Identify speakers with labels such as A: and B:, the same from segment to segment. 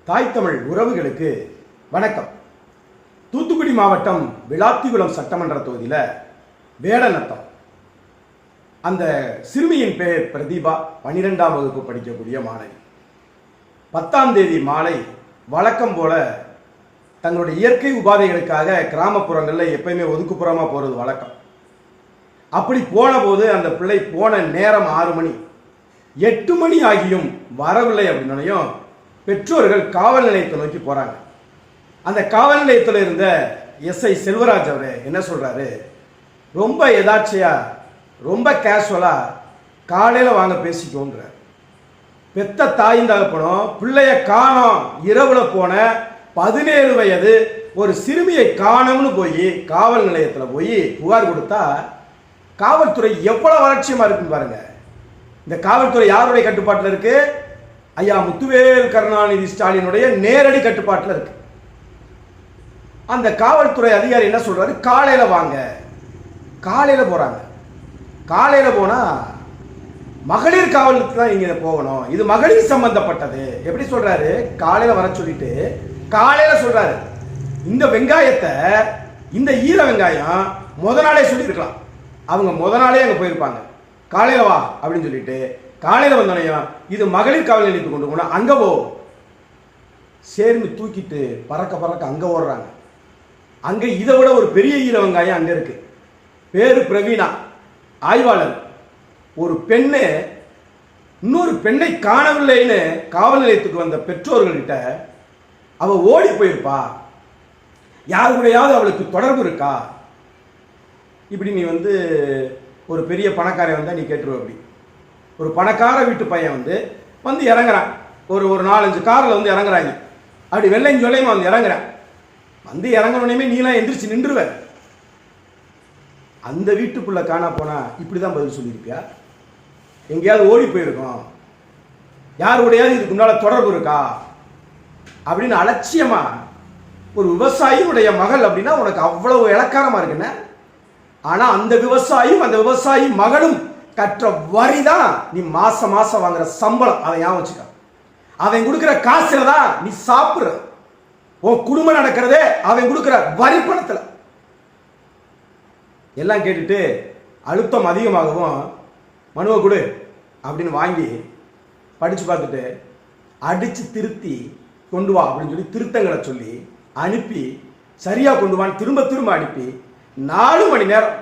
A: தாய் தமிழ் உறவுகளுக்கு வணக்கம். தூத்துக்குடி மாவட்டம் விளாத்திகுளம் சட்டமன்ற தொகுதியில் வேடநத்தம் அந்த சிறுமியின் பெயர் பிரதீபா. 12ஆம் வகுப்பு படிக்கக்கூடிய மாணவி. 10ஆம் தேதி மாலை வழக்கம் போல தங்களுடைய இயற்கை உபாதைகளுக்காக கிராமப்புறங்களில் எப்பயுமே ஒதுக்குப்புறமாக போகிறது வழக்கம். அப்படி போன போது அந்த பிள்ளை போன நேரம் 6 மணி. 8 மணி ஆகியும் வரவில்லை அப்படின்னையும் பெற்றோர்கள் காவல் நிலையத்தை நோக்கி போறாங்க. அந்த காவல் நிலையத்தில் இருந்த எஸ்ஐ செல்வராஜ் அவரு என்ன சொல்றாரு, ரொம்ப எதாச்சியா ரொம்ப கேஷுவலா காலையில வாங்க பேசிக்கோன்ற. பெத்த தாயின் தகப்பனும் பிள்ளைய காணோம் இரவுல போன 17 வயது ஒரு சிறுமியை காணோம்னு போய் காவல் நிலையத்தில் போய் புகார் கொடுத்தா காவல்துறை எவ்வளவு அலட்சியமா இருக்குன்னு பாருங்க. இந்த காவல்துறை யாருடைய கட்டுப்பாட்டில் இருக்கு? ஐயா முத்துவேல் கருணாநிதி ஸ்டாலினுடைய நேரடி கட்டுப்பாட்டில் இருக்கு. அந்த காவல்துறை அதிகாரி என்ன சொல்றாரு, காலையில வாங்க. காலையில போறாங்க. காலையில போனா மகளிர் காவலுக்கு தான் இங்க போகணும், இது மகளிர் சம்பந்தப்பட்டது. எப்படி சொல்றாரு, காலையில வர சொல்லிட்டு காலையில சொல்றாரு. இந்த வெங்காயத்தை, இந்த ஈர வெங்காயம் முத நாளே சொல்லியிருக்கலாம். அவங்க முத நாளே அங்க போயிருப்பாங்க. காலையில வா அப்படின்னு சொல்லிட்டு காலையில வந்தோனையும் இது மகளிர் காவல் நிலையத்துக்கு கொண்டு போனா அங்க போ. சேர்ந்து தூக்கிட்டு பறக்க பறக்க அங்க ஓடுறாங்க. அங்க இதை விட ஒரு பெரிய ஈர வெங்காயம் அங்க இருக்கு. பேரு பிரவீனா, ஆய்வாளர். ஒரு பெண்ணு இன்னொரு பெண்ணை காணவில்லைன்னு காவல் நிலையத்துக்கு வந்த பெற்றோர்கள்கிட்ட அவ ஓடி போயிருப்பா, யாரு கூடயாவது அவளுக்கு தொடர்பு இருக்கா, இப்படி நீ ஒரு பெரிய பணக்காரன் வந்தா நீ கேட்டுருவ. அப்படி ஒரு பணக்கார வீட்டு பையன் வந்து இறங்குறான். ஒரு 4-5 காரில் இறங்குறாங்க. அப்படி வெள்ளையும் சொல்லையுமா இறங்குறான். இறங்கணுன்னே நீலாம் எந்திரிச்சு நின்றுவ. அந்த வீட்டுக்குள்ள காணா போனா இப்படிதான் பதில் சொல்லியிருப்பியா? எங்கேயாவது ஓடி போயிருக்கோம், யாருடையாவது இதுக்கு முன்னால தொடர்பு இருக்கா அப்படின்னு அலட்சியமா. ஒரு விவசாயியுடைய மகள் அப்படின்னா உனக்கு அவ்வளவு இலக்காரமா இருக்குன்னு. ஆனா அந்த விவசாயியும் அந்த விவசாயி மகளும் கற்ற வரிதான் நீ மாசம் மாசம் வாங்குற சம்பளம். அதை ஞாபகம் வச்சுக்க. அவன் கொடுக்கிற காசுல தான் நீ சாப்பிடுற. உன் குடும்பம் நடக்கிறதே அவன் கொடுக்கிற வரி பணத்துல. எல்லாம் கேட்டுட்டு அழுத்தம் அதிகமாகவும் மனுவை கொடு அப்படின்னு வாங்கி படிச்சு பார்த்துட்டு அடிச்சு திருத்தி கொண்டு வா அப்படின்னு சொல்லி திருத்தங்களை சொல்லி அனுப்பி சரியா கொண்டு வான்னு திரும்ப திரும்ப அனுப்பி 4 மணி நேரம்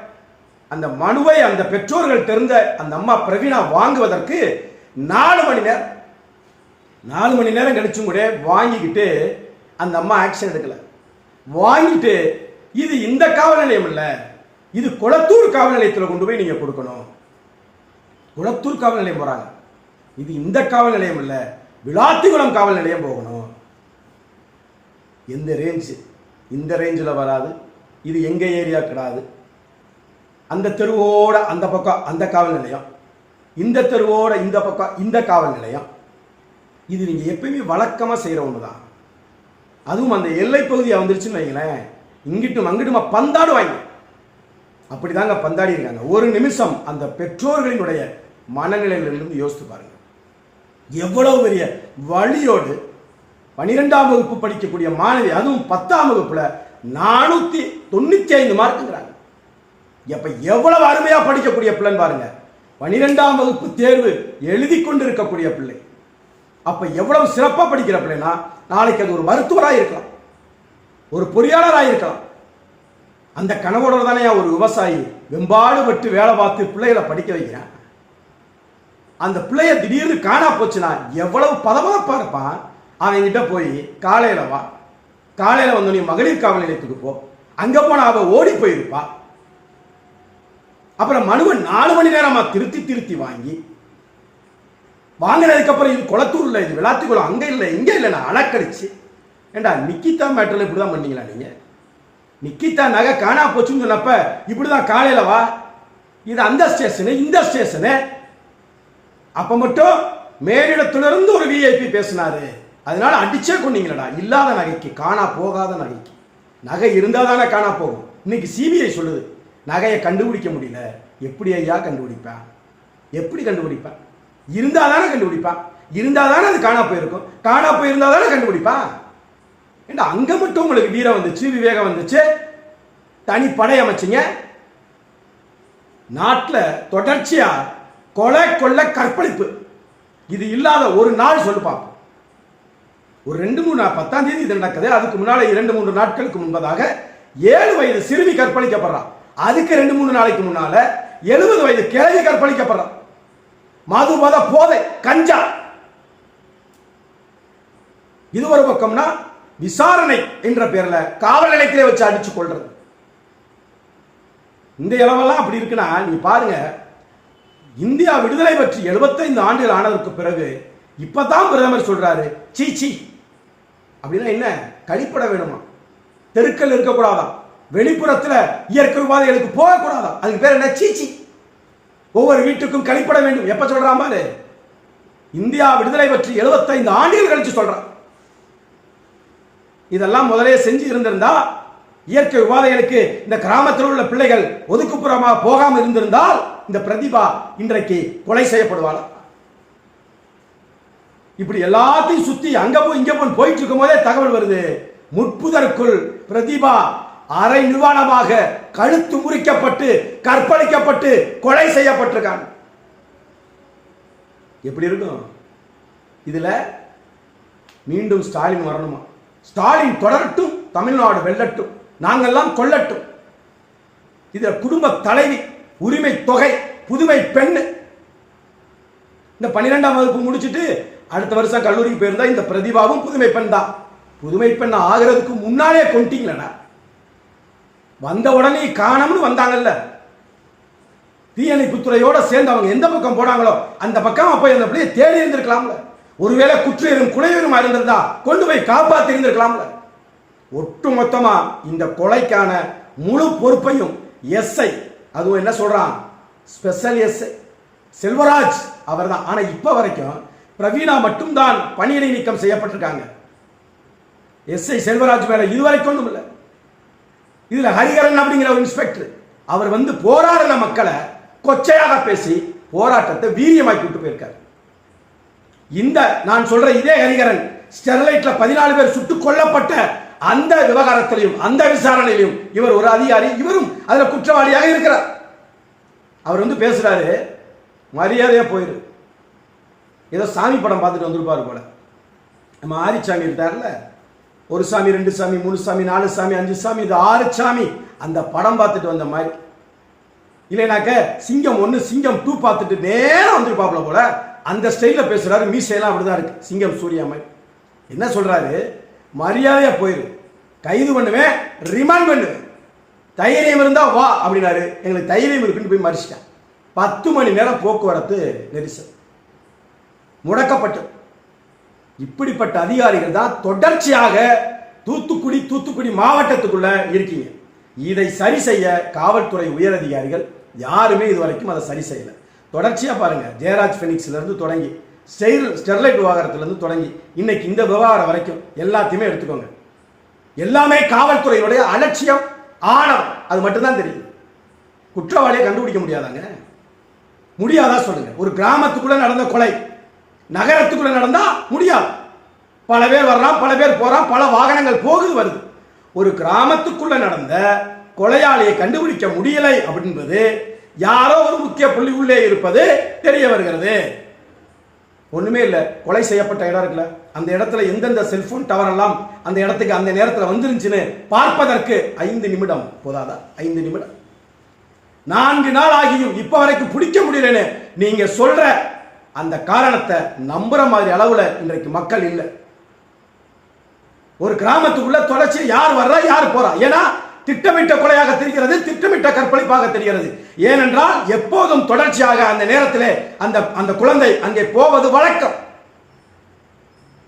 A: அந்த மனுவை அந்த பெற்றோர்கள் தெரிந்த அந்த அம்மா பிரவீனா வாங்குவதற்கு 4 மணி நேரம். 4 மணி நேரம் கழிச்சும் கூட வாங்கிக்கிட்டு அந்த அம்மா ஆக்ஷன் எடுக்கல. வாங்கிட்டு இது இந்த காவல் நிலையம் இல்ல, இது குளத்தூர் காவல் நிலையத்தில் கொண்டு போய் நீங்க கொடுக்கணும். குளத்தூர் காவல் நிலையம் போறாங்க. இது இந்த காவல் நிலையம் இல்ல, விளாத்திகுளம் காவல் நிலையம் போகணும். எந்த ரேஞ்சு? இந்த ரேஞ்சில் வராது. இது எங்க ஏரியா கிடையாது. அந்த தெருவோட அந்த பக்கம் அந்த காவல் நிலையம், இந்த தெருவோட இந்த பக்கம் இந்த காவல் நிலையம். இது நீங்க எப்பயுமே வழக்கமா செய்யற ஒண்ணுதான். அதுவும் அந்த எல்லை பகுதியா வந்துருச்சுன்னு வைங்களேன், இங்கிட்டும் அங்கிட்டுமா பந்தாடுவாங்க. அப்படிதாங்க பந்தாடி இருக்காங்க. ஒரு நிமிஷம் அந்த பெற்றோர்களினுடைய மனநிலையிலிருந்து யோசித்து பாருங்க. எவ்வளவு பெரிய வழியோடு 12ஆம் வகுப்பு படிக்கக்கூடிய மாணவி, அதுவும் 10ஆம் வகுப்புல 495 மார்க்குங்கிறாங்க. எப்ப எவ்வளவு அருமையா படிக்கக்கூடிய பிள்ளைன்னு பாருங்க. 12ஆம் வகுப்பு தேர்வு எழுதி கொண்டு இருக்கக்கூடிய பிள்ளை. அப்ப எவ்வளவு சிறப்பா படிக்கிற பிள்ளைனா நாளைக்கு அது ஒரு மருத்துவராக இருக்கலாம், ஒரு பொறியாளராக இருக்கலாம். அந்த கனவோட தானே ஒரு விவசாயி வெம்பாடுபட்டு வேலை பார்த்து பிள்ளைகளை படிக்க வைக்கிறான். அந்த பிள்ளைய திடீர்னு காணா போச்சுன்னா எவ்வளவு பதமாப்பா இருப்பான். அவன்கிட்ட போய் காலையில வா, காலையில நீ மகளிர் காவல் நிலையத்துக்கு போ. அங்க போன அவ ஓடி போயிருப்பா. அப்புறம் மனுவை 4 மணி நேரமா திருத்தி திருத்தி வாங்கினதுக்கு அப்புறம் இது குளத்தூர்ல, இது விளாத்திக்குளம், அங்க இல்லை இங்க இல்லைன்னா அலக்கடிச்சு. ஏண்டா நிக்கிதா மேட்டர்ல இப்படிதான் பண்ணீங்களா நீங்க? நிக்கிதா நகை காணா போச்சுன்னு சொன்னப்ப இப்படிதான் காலையில வா, இது அந்த ஸ்டேஷனு இந்த ஸ்டேஷனு. அப்ப மட்டும் மேலிடத்திலிருந்து ஒரு விஐபி பேசினாரு, அதனால அடிச்சே கொண்டீங்களடா. இல்லாத நகைக்கு, காணா போகாத நகைக்கு. நகை இருந்தாதானே காணா போகும். இன்னைக்கு சிபிஐ சொல்லுது நகையை கண்டுபிடிக்க முடியல. எப்படி ஐயா கண்டுபிடிப்பேன்? எப்படி கண்டுபிடிப்பேன்? இருந்தாதானே கண்டுபிடிப்பான். இருந்தால் தானே அது காணா போயிருக்கும். காணா போயிருந்தா தானே கண்டுபிடிப்பான். ஏண்டா அங்க மட்டும் உங்களுக்கு வீரம் வந்துச்சு, விவேகம் வந்துச்சு, தனி படை அமைச்சிங்க. நாட்டில் தொடர்ச்சியா கொலை கொள்ளை கற்பழிப்பு இது இல்லாத ஒரு நாள் சொல்லுப்பா. ஒரு 2-3 10ஆம் தேதி இது நடக்குது. அதுக்கு முன்னால 2-3 நாட்களுக்கு முன்பதாக 7 வயது சிறுமி கற்பழிக்கப்படுறான். அதுக்கு 2-3 நாளைக்கு முன்னால 70 வயது கிழவி கற்பழிக்கப்படுறான். மதுபத போதை கஞ்சா. இது ஒரு பக்கம்னா விசாரணை என்ற பேர்ல காவல் நிலையத்திலே வச்சு அடிச்சு கொள்றது. இந்த இளவெல்லாம் அப்படி இருக்குன்னா நீ பாருங்க, இந்தியா விடுதலை பற்றி 75 ஆண்டுகள் ஆனதற்கு பிறகு இப்பதான் பிரதமர் சொல்றாரு சீச்சி அப்படின்னா என்ன, கழிப்பட வேணுமா, தெருக்கள் இருக்கக்கூடாதா, வெளிப்புறத்தில் இயற்கை உபாதைகளுக்கு போகக்கூடாதா, அதுக்கு பேர் என்ன சீச்சி, ஒவ்வொரு வீட்டுக்கும் கழிப்பட வேண்டும். எப்ப சொல்றான் பாரு, இந்தியா விடுதலை பற்றி 75 ஆண்டுகள் கழிச்சு சொல்றான். இதெல்லாம் முதலே செஞ்சு இருந்திருந்தா, இயற்கை உபாதைகளுக்கு இந்த கிராமத்தில் உள்ள பிள்ளைகள் ஒதுக்குப்புறமாக போகாமல் இருந்திருந்தால் இந்த பிரதிபா இன்றைக்கு கொலை செய்யப்படுவாள். இப்படி எல்லாத்தையும் சுத்தி அங்க போய் இங்க போயிட்டு இருக்கும் போதே தகவல் வருது, முட்புதற்குள் பிரதிபா அரை நிர்வாணமாக கழுத்து முறிக்கப்பட்டு கற்பழிக்கப்பட்டு கொலை செய்யப்பட்டிருக்காங்க. எப்படி இருக்கும்? இதுல மீண்டும் ஸ்டாலின் வரணுமா? ஸ்டாலின் தொடரட்டும், தமிழ்நாடு வெல்லட்டும், நாங்கெல்லாம் கொல்லட்டும். இதுல குடும்ப தலைவி, உரிமை தொகை, புதுமை பெண். இந்த 12ஆம் வகுப்பு முடிச்சுட்டு அடுத்த வருஷம் கல்லூரிக்கு போயிருந்தா இந்த பிரதிபாவும் புதுமை பெண் தான். புதுமை பெண் ஆகிறதுக்கு முன்னாலே கொண்டீங்களா? வந்த உடனே காணம்னு வந்தாங்கல்ல, தீயணைப்புத்துறையோட சேர்ந்து அவங்க எந்த பக்கம் போனாங்களோ அந்த பக்கம் போய் அந்த பிள்ளையை தேடி இருந்திருக்கலாம்ல. ஒருவேளை குற்றையரும் குலையருமா இருந்திருந்தா கொண்டு போய் காப்பாற்றி இருந்திருக்கலாம்ல. ஒட்டு மொத்தமா இந்த கொலைக்கான முழு பொறுப்பையும் எஸ்ஐ, அதுவும் என்ன சொல்றான், ஸ்பெஷல் எஸ்ஐ செல்வராஜ் அவர் தான். ஆனா இப்ப வரைக்கும் பிரவீணா மட்டும்தான் பணியிடை நீக்கம் செய்யப்பட்டிருக்காங்க. எஸ்ஐ செல்வராஜ் மேல இதுவரைக்கும் ஒன்றும் இல்லை. இதுல ஹரிகரன் அப்படிங்கிற ஒரு இன்ஸ்பெக்டர் அவர் வந்து போராடின மக்களை கொச்சையாக பேசி போராட்டத்தை வீரியமாக்கி விட்டு போயிருக்காரு. இந்த நான் சொல்ற இதே ஹரிகரன் ஸ்டெர்லைட்ல 14 பேர் சுட்டுக் கொல்லப்பட்ட அந்த விவகாரத்திலையும் அந்த விசாரணையிலும் இவர் ஒரு அதிகாரி, இவரும் அதுல குற்றவாளியாக இருக்கிறார். அவர் வந்து பேசுறாரு, மரியாதையா போயிரு, ஏதோ சாமி படம் பார்த்துட்டு வந்திருப்பாரு போல. நம்ம ஆரிச்சாமி இருக்காருல்ல, 1 சாமி 2 சாமி 3 சாமி 4 சாமி 5 சாமி இது 6 சாமி, அந்த படம் பார்த்துட்டு வந்த மாதிரி. இல்லைனாக்க சிங்கம் 1 சிங்கம் 2 பார்த்துட்டு நேரம் வந்துருப்பாப்ல போல. அந்த ஸ்டைல பேசுறாரு, மீசையெல்லாம் அப்படிதான் இருக்கு, சிங்கம் சூர்யா மாதிரி. என்ன சொல்றாரு, மரியாதையா போயிரு, கைது பண்ணுவேன், ரிமாண்ட் பண்ணுவேன், தைரியம் இருந்தா வா அப்படின்னாரு. எங்களுக்கு தைரியம் இருக்குன்னு போய் மறிச்சிட்டேன். 10 மணி நேரம் போக்குவரத்து நெரிசல் முடக்கப்பட்டு. இப்படிப்பட்ட அதிகாரிகள் தான் தொடர்ச்சியாக தூத்துக்குடி மாவட்டத்துக்குள்ள இருக்கீங்க. இதை சரி செய்ய காவல்துறை உயரதிகாரிகள் யாருமே இதுவரைக்கும் அதை சரி செய்யல. தொடர்ச்சியா பாருங்க, ஜெயராஜ் பெனிக்ஸ்ல இருந்து தொடங்கி ஸ்டெர்லைட் விவகாரத்துல இருந்து தொடங்கி இன்னைக்கு இந்த விவகாரம் வரைக்கும் எல்லாத்தையுமே எடுத்துக்கோங்க. எல்லாமே காவல்துறையினுடைய அலட்சியம், ஆணவம், அது மட்டும்தான் தெரியும். குற்றவாளியை கண்டுபிடிக்க முடியாதாங்க? முடியாதா சொல்லுங்க? ஒரு கிராமத்துக்குள்ள நடந்த கொலை நகரத்துக்குள்ள நடந்தா முடியாது. பல பேர் வர்றான், பல பேர் போறான், பல வாகனங்கள் போகுது வருது. ஒரு கிராமத்துக்குள்ள நடந்த கொலையாளியை கண்டுபிடிக்க முடியலை அப்படின்பது யாரோ ஒரு முக்கிய புள்ளி உள்ளே இருப்பது தெரிய வருகிறது. ஒண்ணுமே இல்லை, கொலை செய்யப்பட்ட இடம் இருக்குல்ல, அந்த இடத்துல எந்தெந்த செல்போன் டவர் எல்லாம் அந்த இடத்துக்கு அந்த நேரத்தில் வந்துருந்துச்சுன்னு பார்ப்பதற்கு 5 நிமிடம் போதாதா? 5 நிமிடம். 4 நாள் ஆகியும் இப்ப வரைக்கும் பிடிக்க முடியலன்னு நீங்க சொல்ற அந்த காரணத்தை நம்புற மாதிரி அளவுல இன்றைக்கு மக்கள் இல்லை. ஒரு கிராமத்துக்குள்ள தொடர்ச்சி யார் வர்றா யார் போறா? ஏன்னா திட்டமிட்ட கொலையாக தெரிகிறது, திட்டமிட்ட கற்பழிப்பாக தெரிகிறது. ஏனென்றால் எப்போதும் தொடர்ச்சியாக அந்த நேரத்திலே அந்த குழந்தை அங்கே போவது வழக்கம்.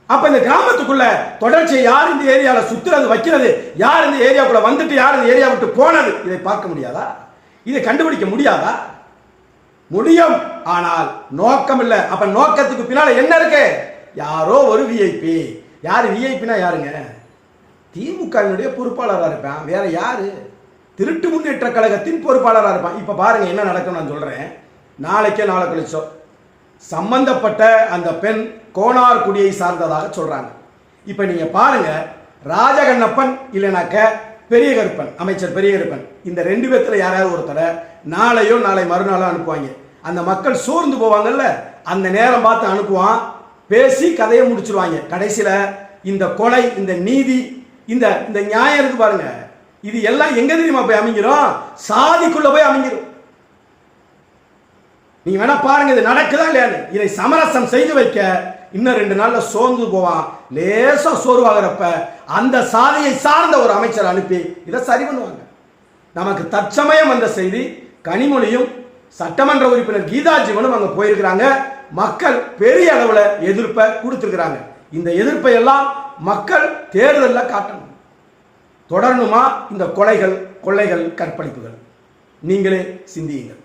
A: அப்ப இந்த கிராமத்துக்குள்ள தொடர்ச்சியை யார் இந்த ஏரியால சுத்துறது வைக்கிறது, யார் இந்த ஏரியாவுக்குள்ள வந்துட்டு யார் இந்த ஏரியா விட்டு போனது, இதை பார்க்க முடியாதா? இதை கண்டுபிடிக்க முடியாதா? முடியும், ஆனால் நோக்கம் இல்லை. அப்ப நோக்கத்துக்கு பின்னால என்ன இருக்கு? யாரோ ஒரு விஐபி. யாரு விஐபினா? யாருங்க? திமுகவினுடைய பொறுப்பாளராக இருப்பான். வேற யாரு? திருட்டு முன்னேற்ற கழகத்தின் பொறுப்பாளராக இருப்பான். இப்ப பாருங்க என்ன நடக்கும் நான் சொல்றேன். நாளைக்கே நாளை கழிச்சோ சம்பந்தப்பட்ட அந்த பெண் கோனார் குடியை சார்ந்ததாக சொல்றாங்க. இப்ப நீங்க பாருங்க, ராஜகண்ணப்பன் இல்லைனாக்க பெரிய கருப்பன், அமைச்சர் பெரிய கருப்பன், இந்த 2 பேர்த்துல யாராவது ஒருத்தரை நாளையோ நாளை மறுநாளோ அனுப்புவாங்க. அந்த மக்கள் சோர்ந்து போவாங்கல்ல, அந்த நேரம் பார்த்து அனுப்புவான், பேசி கதையை முடிச்சிருவாங்க. கடைசியில இந்த கொலை, இந்த நீதி, இந்த இந்த நியாயம் இருக்கு பாருங்க, இது எல்லாம் எங்க தெரியுமா போய் அமைஞ்சிரும்? சாதிக்குள்ள போய் அமைஞ்சிரும். நீங்க வேணா பாருங்க, இது நடக்குதா இல்லையான்னு. இதை சமரசம் செய்து வைக்க இன்னும் 2 நாள்ல சோர்ந்து போவான். லேசா சோர்வாகிறப்ப அந்த சாதியை சார்ந்த ஒரு அமைச்சர் அனுப்பி இதை சரி பண்ணுவாங்க. நமக்கு தற்சமயம் வந்த செய்தி, கனிமொழியும் சட்டமன்ற உறுப்பினர் கீதா ஜீவனும் அங்க போயிருக்கிறாங்க. மக்கள் பெரிய அளவுல எதிர்ப்பை கொடுத்திருக்கிறாங்க. இந்த எதிர்ப்பை எல்லாம் மக்கள் தேர்தலில் காட்டணும். தொடரணுமா இந்த கொலைகள், கொள்ளைகள், கற்பழிப்புகள்? நீங்களே சிந்தியுங்கள்.